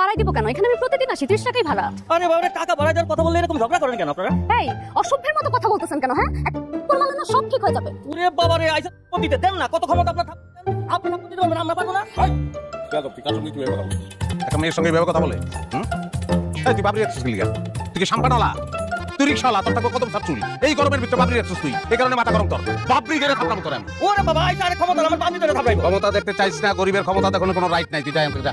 বাড়াই দিব কেন? এখানে আমি প্রতিদিন আসি, 30 টাকাই ভাড়া। আরে বাবা, টাকা বাড়াই দেওয়ার কথা বললে এরকম ঝগড়া করেন কেন আপনারা? এই অসভ্যের মতো কথা বলতেছেন কেন? হ্যাঁ, বললে না সব ঠিক হয়ে যাবে। ওরে বাবা রে, আইসা দিতে দেন না, কত ক্ষমতা আপনার থাকবে? আপনি দিতে পারবেন, আমরা পারবো না। একটা মেয়ের সঙ্গে এভাবে কথা বলে? তুই বাবরি রাখছিস লিগা? তুই কি সাম্পানালা? তুই রিক্সাওয়ালা, তোর কত বছর চুল? এই গরমের ভিতরে বাবরি রাখছিস তুই, এই কারণে মাথা গরম তোর। বাবরি ধরে থাকলাম তোর আমি। ওরে বাবা, আইসা আরে ক্ষমতা আমার বান্ধি ধরে থাকবে। ক্ষমতা দেখতে চাইছিস না? গরিবের ক্ষমতা দেখানোর কোনো রাইট নাই। তুই যাই যা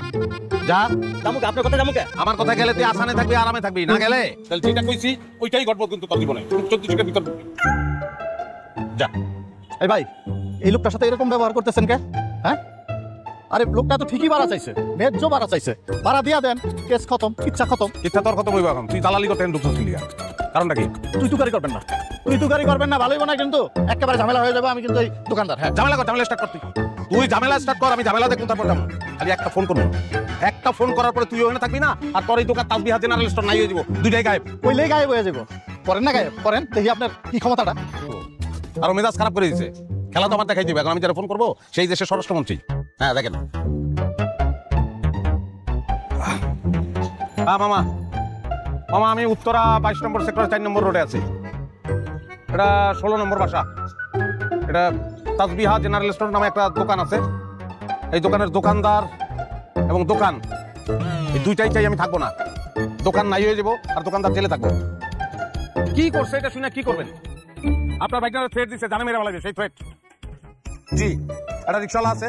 যা। জামুকে আপনার কথা জামুকে আমার কথা গেলে তুই আসানে থাকবি, আরামে থাকবি, না গেলে তাহলে যেটা কইছি ওইটাই ঘটবো কিন্তু তোর জীবনে। 34 ভিতর যা। এই ভাই, এই লোকটার সাথে এরকম ব্যবহার করতেছেন কে? হ্যাঁ, আরে লোকটা তো ঠিকই ভাড়া চাইছে, ন্যায্য ভাড়া চাইছে, ভাড়া দিয়া দেন, কেস খতম, ইচ্ছা খতম। ইচ্ছা তোর খতম হইব এখন। তুই দালালি করতেন ঢুকছিস লিগা, কারণটা কি? তুই তুকারি করবেন না, তুই তুকারি করবেন না, ভালোই না কিন্তু একেবারে ঝামেলা হয়ে যাবে। আমি কিন্তু এই দোকানদার। হ্যাঁ, ঝামেলা কর, ঝামেলা স্টার্ট কর। তুই ঝামেলা স্টার্ট কর, আমি ঝামেলা দেখুন তারপর যাবো। খালি একটা ফোন করবো, একটা ফোন করার পরে তুই ওখানে থাকবি না, আর তোর এই দোকান তাসবিহা জেনারেল স্টোর নাই হয়ে যাবো, দুইটাই গায়েব। কইলেই গায়েব হয়ে যাবো। করেন না গায়েব, করেন দেখি আপনার কি ক্ষমতাটা। আর মেজাজ খারাপ করে দিচ্ছে। খেলা তো আমার দেখাই দিবে। এখন আমি যারা ফোন করবো সেই দেশের স্বরাষ্ট্রমন্ত্রী। হ্যাঁ দেখেন। হ্যাঁ মামা, মামা আমি উত্তরা 22 নম্বর সেক্টর 4 নম্বর রোডে আছি। এটা 16 নম্বর বাসা। এটা তাসবিহা জেনারেল স্টোর নামে একটা দোকান আছে। এই দোকানের দোকানদার এবং দোকান এই দুইটাই চাই। আমি থাকবো না, দোকান নাই হয়ে যাবো, আর দোকানদার জেলে থাকবো। কি করছে এটা শুনে কি করবেন? আপনার বাইকটা থ্রেট দিচ্ছে, জানে মেরে বলা যায় সেই থ্রেট। জি, একটা রিক্সাওয়ালা আছে।